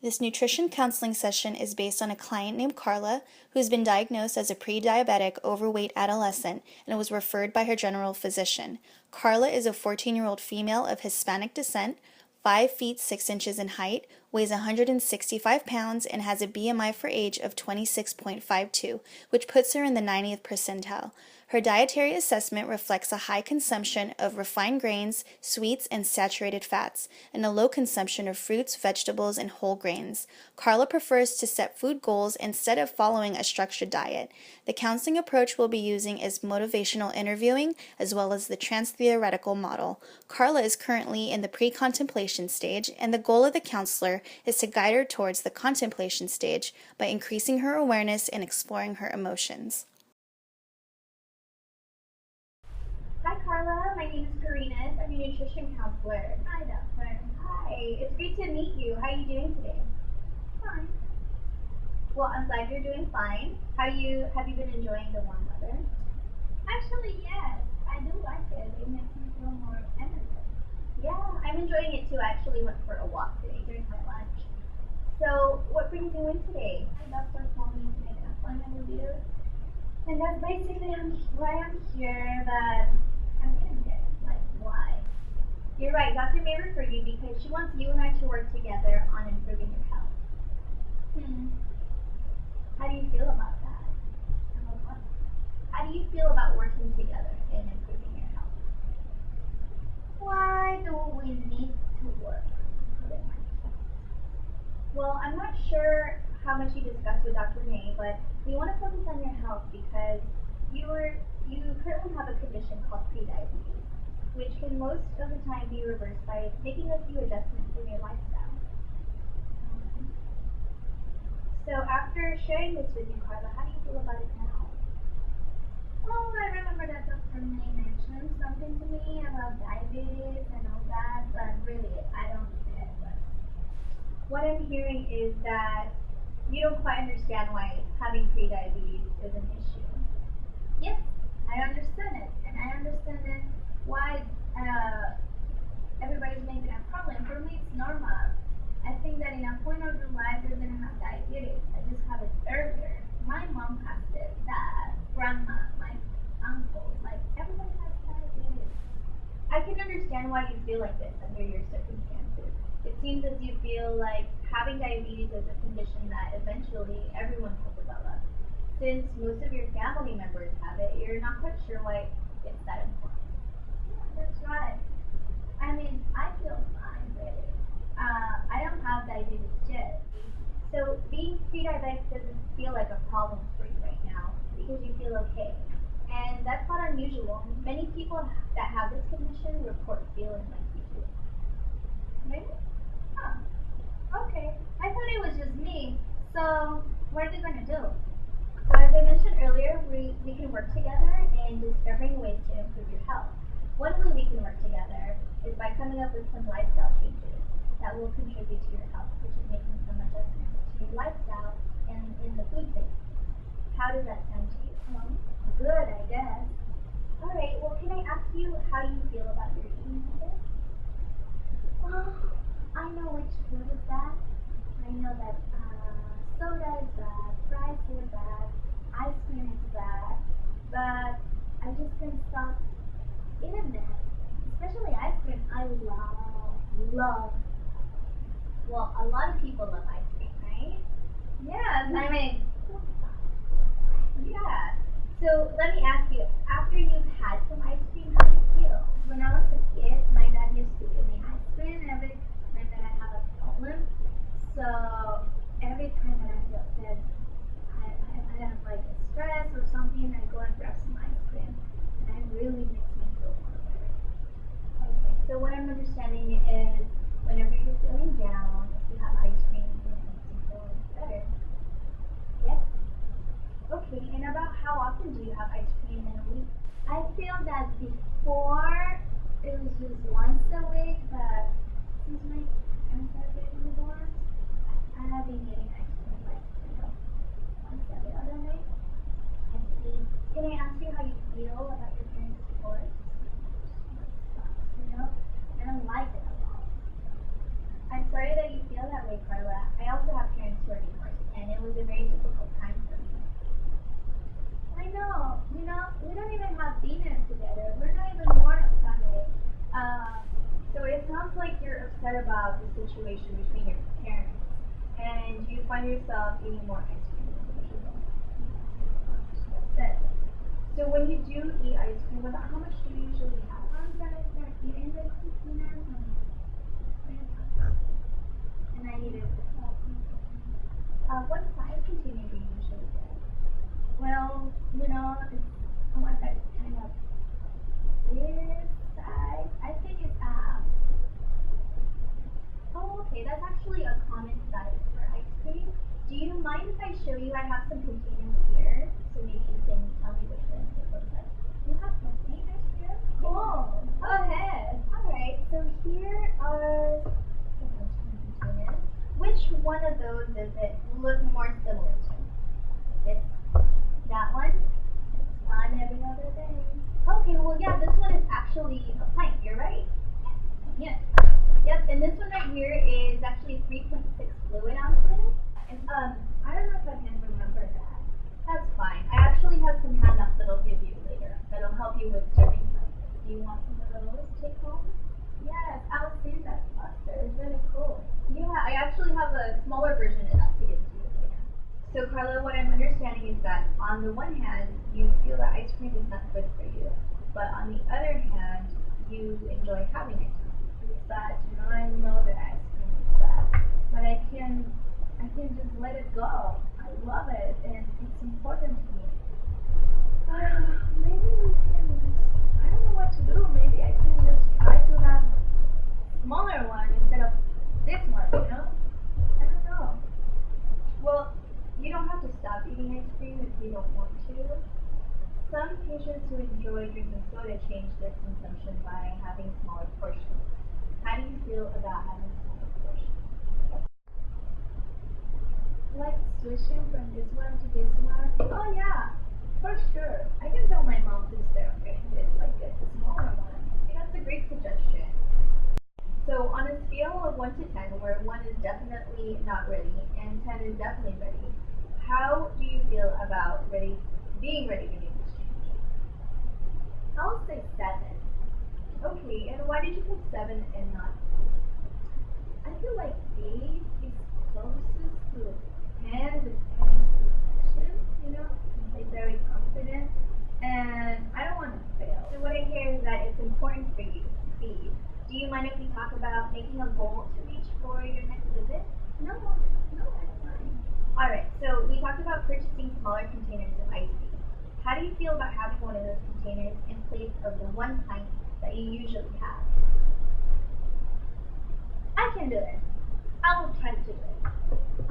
This nutrition counseling session is based on a client named Carla, who's been diagnosed as a pre-diabetic, overweight adolescent and was referred by her general physician. Carla is a 14-year-old female of Hispanic descent, 5 feet 6 inches in height, weighs 165 pounds, and has a BMI for age of 26.52, which puts her in the 90th percentile. Her dietary assessment reflects a high consumption of refined grains, sweets, and saturated fats, and a low consumption of fruits, vegetables, and whole grains. Carla prefers to set food goals instead of following a structured diet. The counseling approach we'll be using is motivational interviewing, as well as the trans-theoretical model. Carla is currently in the pre-contemplation stage, and the goal of the counselor is to guide her towards the contemplation stage by increasing her awareness and exploring her emotions. Hi Carla, my name is Karina. I'm your nutrition counselor. Hi doctor. Hi, it's great to meet you. How are you doing today? Fine. Well, I'm glad you're doing fine. Have you been enjoying the warm weather? Actually, yes. I do like it. It makes me feel more energetic. Yeah, I'm enjoying it too. I actually went for a walk today during my lunch. So, what brings you in today? My doctor told me to make an appointment with you. And that's basically why I'm here, but I didn't get it. Like, why? You're right. Dr. may refer you because she wants you and I to work together on improving your health. How do you feel about that? About what? How do you feel about working together in improving your health? Why do we need to work? Well, I'm not sure how much you discussed with Dr. May, but we want to focus on your health because you currently have a condition called prediabetes, which can most of the time be reversed by making a few adjustments in your lifestyle. So after sharing this with you, Carla, how do you feel about it now? Oh, I remember that Dr. May mentioned something to me about diabetes and all that, but really, I don't get it. What I'm hearing is that you don't quite understand why having prediabetes is an issue. Yes, I understand it, and I understand it why everybody's making a problem. For me, it's normal. I think that in a point of your life, you're gonna have diabetes. I just have it earlier. My mom has it, dad, grandma, my uncle, like everybody has diabetes. I can understand why you feel like this under your circumstances. It seems as you feel like having diabetes is a condition that eventually everyone will develop. Since most of your family members have it, you're not quite sure why it's that important. Yeah, that's right. I mean, I feel fine, really. I don't have diabetes yet. So being pre-diabetic doesn't feel like a problem for you right now because you feel okay. And that's not unusual. Many people that have this condition report feeling like you do. Maybe? Huh. Okay. I thought it was just me. So, what are we gonna do? So as I mentioned earlier, we can work together in discovering ways to improve your health. One way we can work together is by coming up with some lifestyle changes that will contribute to your health, which is making some adjustments to your lifestyle and in the food thing. How does that sound to you? Good, I guess. Alright, well can I ask you how you feel about your eating habits? Well, I know which food is bad. I know that soda is bad, fries are bad, ice cream is bad, but I just can't stop eating them. Especially ice cream. I love. Well, a lot of people love ice cream, right? Yes, I mean, Yeah. So let me ask you, after you've had some ice cream, how do you feel? when I was a kid, my dad used to give me ice cream every time that I have a problem. So every time that I feel that I have like a stress or something, I go and grab some ice cream, and it really makes me feel more better. Okay, so what I'm understanding is whenever you're feeling down, if you have ice cream, it makes you feel better. Yes? Okay, and about how often do you have ice cream in a week? I feel that before it was just once a week, but since my parents are getting divorced, I have been getting ice cream like, once every other week. I see. Can I ask you how you feel about your parents' divorce? I don't like it at all. I'm sorry that you feel that way, Carla. I a very difficult time for me. I know. We don't even have dinner together. We're not even born on Sunday. So it sounds like you're upset about the situation between your parents, and you find yourself eating more ice cream than usual. That's it. So when you do eat ice cream, about how much do you usually have? Eating the cookies and I eat it. What size container do you usually get? Well, it's one that is kind of this size. I think it's Oh, okay, that's actually a common size for ice cream. Do you mind if I show you? I have some containers here, so maybe you can tell me which ones it looks like. you have containers here. Cool. Go ahead. Alright, so here are the ice cream containers. Which one of those does it look more similar to? This? That one? On every other day. Okay, well yeah, this one is actually a pint, you're right. Yes. Yep, and this one right here is actually 3.6 fluid ounces. And I don't know if I can remember that. that's fine. I actually have some handouts that'll give you later that'll help you with serving sizes. Do you want some of those to take home? Yes, I'll see that cluster. It's really cool. Yeah, I actually have a smaller version of that to give to you later. So Carla, what I'm understanding is that on the one hand, you feel that ice cream is not good for you, but on the other hand, you enjoy having ice cream. It's bad, I know that ice cream is bad, but I can just let it go. I love it, and it's important to me. Maybe we can I don't know what to do. Maybe I can just try to have smaller one instead of this one, I don't know. Well, you don't have to stop eating ice cream if you don't want to. Some patients who enjoy drinking soda change their consumption by having smaller portions. How do you feel about having smaller portions? Like switching from this one to this one? Oh yeah, for sure. I can tell my mom to stay on getting this, like get the smaller one. Yeah, that's a great suggestion. So on a scale of 1 to 10, where 1 is definitely not ready and 10 is definitely ready, how do you feel about being ready to make this change? I'll say 7. Okay, and why did you pick 7 and not? I feel like 8 is closest to 10 with Penny's perfection, like very confident, and I don't want to fail. So what I hear is that it's important for you to succeed. Do you mind if we talk about making a goal to reach for your next visit? No, that's fine. Alright, so we talked about purchasing smaller containers of ice cream. How do you feel about having one of those containers in place of the 1 pint that you usually have? I can do it. I will try to do it.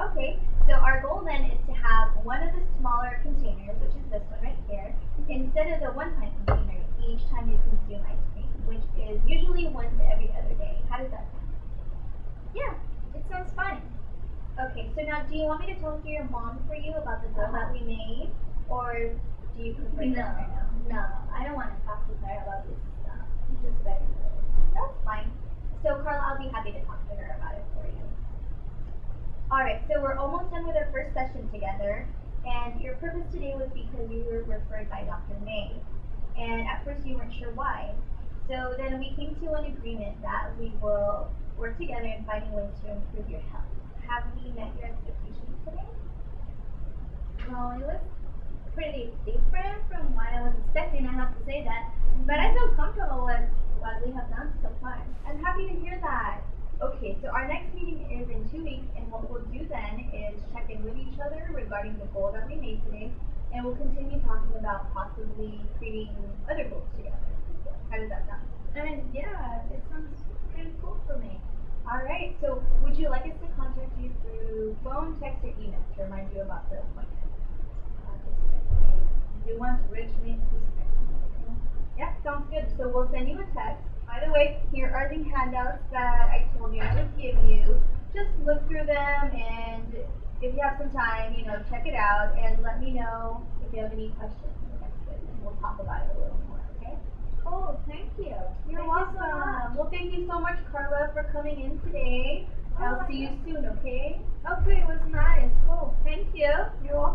Okay, so our goal then is to have one of the smaller containers, which is this one right here, instead of the 1 pint container each time you consume ice cream, which is usually once every other day. How does that sound? Yeah, it sounds fine. Okay, so now do you want me to talk to your mom for you about the goal that we made, or do you prefer No, that right now? no, I don't want to talk to her about this stuff. You just better do it. That's fine. So Carla, I'll be happy to talk to her about it for you. Alright, so we're almost done with our first session together, and your purpose today was because you were referred by Dr. May, and at first you weren't sure why. So then we came to an agreement that we will work together in finding ways to improve your health. Have we met your expectations today? Well, it was pretty different from what I was expecting, I have to say that. But I feel comfortable with what we have done so far. I'm happy to hear that. Okay, so our next meeting is in 2 weeks, and what we'll do then is check in with each other regarding the goal that we made today, and we'll continue talking about possibly creating other goals together. How does that sound? I mean, yeah, it sounds pretty cool for me. Alright, so would you like us to contact you through phone, text, or email to remind you about the appointment? Just text me. If you want to reach me, just text me. Okay? Yep, sounds good. So we'll send you a text. By the way, here are the handouts that I told you I would give you. Just look through them, and if you have some time, check it out, and let me know if you have any questions in the next visit, and we'll talk about it a little more, okay? Oh, thank you. You're Thank welcome. you so much. Well, thank you so much, Carla, for coming in today. I'll see you soon, okay? Okay, it was nice. Cool. Thank you. you. You're